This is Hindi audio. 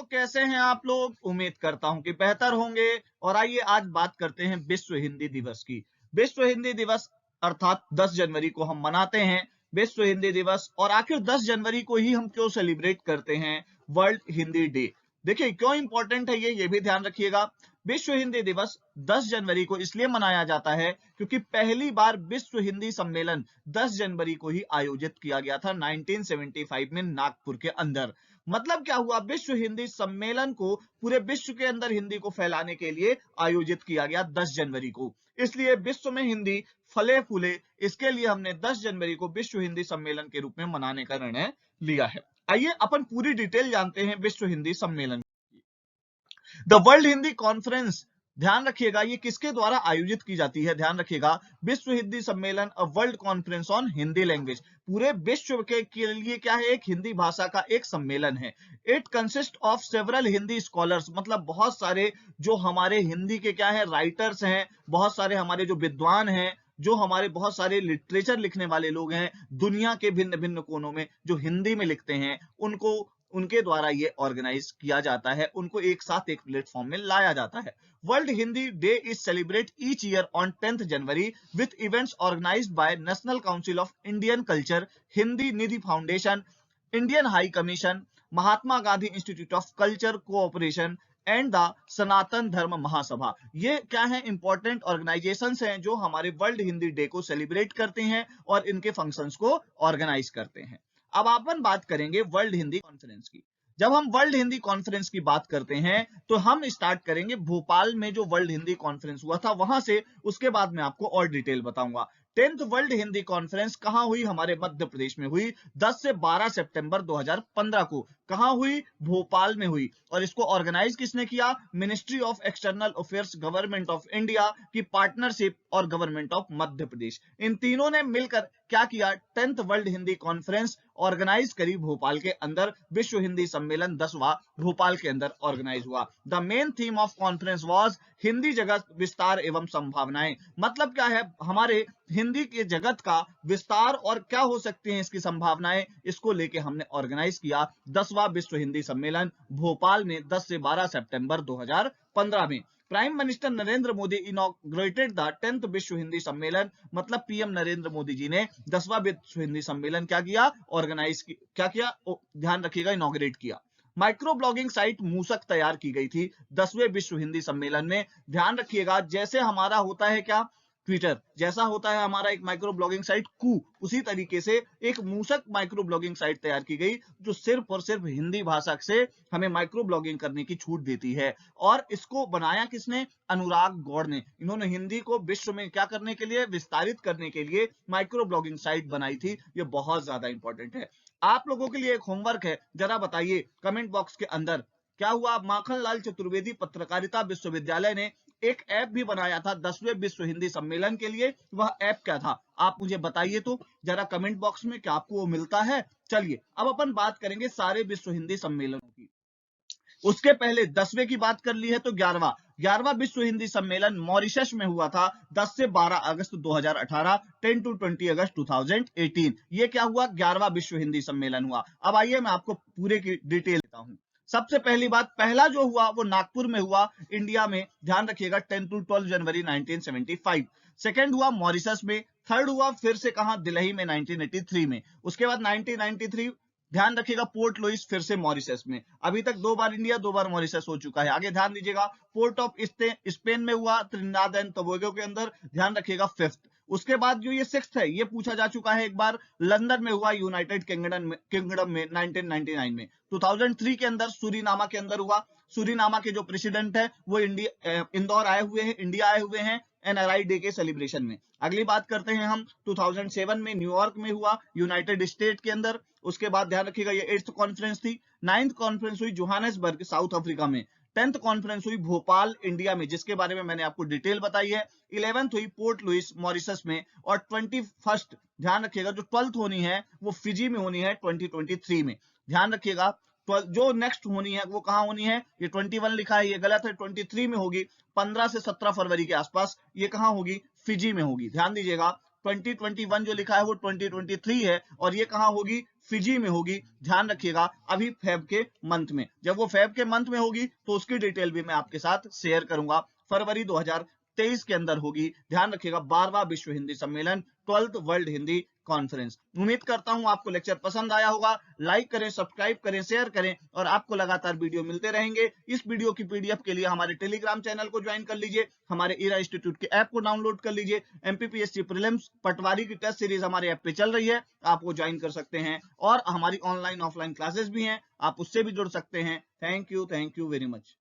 कैसे हैं आप लोग? उम्मीद करता हूं कि बेहतर होंगे। और आइए आज बात करते हैं विश्व हिंदी दिवस की। विश्व हिंदी दिवस अर्थात 10 जनवरी को हम मनाते हैं विश्व हिंदी दिवस। और आखिर 10 जनवरी को ही हम क्यों सेलिब्रेट करते हैं वर्ल्ड हिंदी डे? देखिए क्यों इंपॉर्टेंट है ये भी ध्यान रखिएगा। विश्व हिंदी दिवस 10 जनवरी को इसलिए मनाया जाता है क्योंकि पहली बार विश्व हिंदी सम्मेलन 10 जनवरी को ही आयोजित किया गया था 1975 में नागपुर के अंदर। मतलब क्या हुआ, विश्व हिंदी सम्मेलन को पूरे विश्व के अंदर हिंदी को फैलाने के लिए आयोजित किया गया 10 जनवरी को। इसलिए विश्व में हिंदी फले फूले, इसके लिए हमने 10 जनवरी को विश्व हिंदी सम्मेलन के रूप में मनाने का निर्णय लिया है। आइए अपन पूरी डिटेल जानते हैं विश्व हिंदी सम्मेलन। द वर्ल्ड हिंदी कॉन्फ्रेंस, ध्यान रखिएगा ये किसके द्वारा आयोजित की जाती है, ध्यान रखिएगा। विश्व हिंदी सम्मेलन a world conference on Hindi language, पूरे विश्व के लिए क्या है, एक हिंदी भाषा का एक सम्मेलन है। It consist of several Hindi scholars, मतलब बहुत सारे जो हमारे हिंदी के क्या है राइटर्स हैं, बहुत सारे हमारे जो विद्वान हैं, जो हमारे बहुत सारे लिटरेचर लिखने वाले लोग हैं दुनिया के भिन्न भिन्न कोनों में जो हिंदी में लिखते हैं, उनको उनके द्वारा ये ऑर्गेनाइज किया जाता है, उनको एक साथ एक प्लेटफॉर्म में लाया जाता है। World Hindi day is celebrate each year on 10th January with events organised by national council of Indian culture, Hindi Nidhi foundation, Indian high commission, Mahatma Gandhi institute of culture cooperation and the Sanatan Dharma Mahasabha. ये क्या है, इंपॉर्टेंट ऑर्गेनाइजेशंस हैं जो हमारे वर्ल्ड हिंदी डे को सेलिब्रेट करते हैं और इनके फंक्शंस को ऑर्गेनाइज करते हैं। अब अपन बात करेंगे वर्ल्ड हिंदी कॉन्फ्रेंस की। जब हम वर्ल्ड हिंदी कॉन्फ्रेंस की बात करते हैं तो हम स्टार्ट करेंगे भोपाल में जो वर्ल्ड हिंदी कॉन्फ्रेंस हुआ था वहां से, उसके बाद मैं आपको और डिटेल बताऊंगा। 10th वर्ल्ड हिंदी कॉन्फ्रेंस कहां हुई? हमारे मध्य प्रदेश में हुई। 10 से 12 सितंबर 2015 को कहां हुई? भोपाल में हुई। और इसको ऑर्गेनाइज किसने किया? Ministry of external affairs, government of India की पार्टनरशिप और गवर्नमेंट ऑफ मध्य प्रदेश, इन तीनों ने मिलकर क्या किया? 10th world Hindi conference organise करी भोपाल के अंदर। विश्व हिंदी सम्मेलन 10वां भोपाल के अंदर ऑर्गेनाइज हुआ। The main theme of conference was Hindi जगत विस्तार एवं संभावनाएं। मतलब क्या है, हमारे हिंदी के जगत का विस्तार और क्या हो सकती हैं इसकी संभावनाएं, इसको लेके हमने ऑर्गेनाइज किया 10वां विश्व हिंदी सम्मेलन भोपाल में 10 से 12 सितंबर 2015 में। Prime minister Narendra Modi inaugurated the 10th विश्व हिंदी सम्मेलन, मतलब पीएम नरेंद्र मोदी जी ने 10वां विश्व हिंदी सम्मेलन क्या किया? ऑर्गेनाइज क्या किया? ध्यान रखिएगा, इनॉग्रेट किया। माइक्रो ब्लॉगिंग साइट मूसक तैयार की गई थी 10वें विश्व हिंदी सम्मेलन में। ध्यान रखिएगा, जैसे हमारा होता है क्या ट्विटर, जैसा होता है हमारा एक माइक्रो ब्लॉगिंग साइट कू, उसी तरीके से एक मूसक माइक्रो ब्लॉगिंग साइट तैयार की गई जो सिर्फ और सिर्फ हिंदी भाषा से हमें माइक्रो ब्लॉगिंग करने की छूट देती है। और इसको बनाया किसने? अनुराग गौड़ ने। इन्होंने हिंदी को विश्व में क्या करने के लिए? विस्तारित करने के लिए माइक्रो ब्लॉगिंग साइट बनाई थी। ये बहुत ज्यादा इंपॉर्टेंट है। आप लोगों के लिए एक होमवर्क है, जरा बताइए कमेंट बॉक्स के अंदर क्या हुआ? माखनलाल चतुर्वेदी पत्रकारिता विश्वविद्यालय ने एक ऐप भी बनाया था 10वें विश्व हिंदी सम्मेलन के लिए। वह ऐप क्या था? आप मुझे बताइए तो जरा कमेंट बॉक्स में, क्या आपको वो मिलता है? चलिए अब अपन बात करेंगे सारे विश्व हिंदी सम्मेलनों की। उसके पहले 10वें की बात कर ली है तो 11वां विश्व हिंदी सम्मेलन मॉरिशस में हुआ था 10 से 12 अगस्त 2018, 10 to 20 अगस्त 2018। ये क्या हुआ? 11वां विश्व हिंदी सम्मेलन हुआ। अब आइए मैं आपको पूरे की डिटेल देता हूं। सबसे पहली बात, पहला जो हुआ वो नागपुर में हुआ, इंडिया में। ध्यान रखिएगा 10 to 12 जनवरी 1975। सेकेंड हुआ मॉरिशस में। थर्ड हुआ फिर से कहां? दिल्ली में 1983 में। उसके बाद 1993 ध्यान रखिएगा पोर्ट लुइस, फिर से मॉरिशस में। अभी तक 2 बार इंडिया 2 बार मॉरिशस हो चुका है। आगे ध्यान दीजिएगा, पोर्ट ऑफ स्पेन में हुआ, त्रिनिदाद एंड टोबैगो के अंदर। ध्यान रखिएगा 5th। उसके बाद जो ये 6th है, ये पूछा जा चुका है एक बार, लंदन में हुआ, यूनाइटेड किंगडम में 1999 में। 2003 के अंदर सूरीनामा के अंदर हुआ। सूरीनामा के जो प्रेसिडेंट है वो इंदौर आए हुए हैं, इंडिया आए हुए हैं एनआरआई डे के सेलिब्रेशन में। अगली बात करते हैं हम, 2007 में न्यूयॉर्क में हुआ, यूनाइटेड स्टेट के अंदर। उसके बाद ध्यान रखिएगा ये 8th कॉन्फ्रेंस थी। 9th कॉन्फ्रेंस हुई जोहान्सबर्ग, साउथ अफ्रीका में। 10th कॉन्फ्रेंस हुई भोपाल, इंडिया में, जिसके बारे में मैंने आपको डिटेल बताई है। 11th हुई पोर्ट लुइस, मॉरिशस में। और 21st, ध्यान रखिएगा, जो 12th होनी है वो फिजी में होनी है 2023 में। ध्यान रखिएगा जो नेक्स्ट होनी है वो कहां होनी है? ये 21 लिखा है, ये गलत है, 23 में होगी। 15 से 17 फरवरी के आसपास ये कहां होगी? फिजी में होगी। ध्यान दीजिएगा 2021 जो लिखा है वो 2023 है, और ये कहाँ होगी, फिजी में होगी। ध्यान रखिएगा, अभी फेब के मंथ में, जब वो फेब के मंथ में होगी तो उसकी डिटेल भी मैं आपके साथ शेयर करूंगा। फरवरी 2023 के अंदर होगी। ध्यान रखिएगा, 12वां विश्व हिंदी सम्मेलन, 12th वर्ल्ड हिंदी कॉन्फ्रेंस। उम्मीद करता हूं आपको लेक्चर पसंद आया होगा। लाइक करें, सब्सक्राइब करें, शेयर करें, और आपको लगातार वीडियो मिलते रहेंगे। इस वीडियो की पीडीएफ के लिए हमारे टेलीग्राम चैनल को ज्वाइन कर लीजिए, हमारे ईरा इंस्टीट्यूट के ऐप को डाउनलोड कर लीजिए। एमपीपीएससी प्रीलिम्स पटवारी की टेस्ट सीरीज हमारे ऐप पे चल रही है, आप वो ज्वाइन कर सकते हैं, और हमारी ऑनलाइन ऑफलाइन क्लासेस भी हैं, आप उससे भी जुड़ सकते हैं। Thank you very much.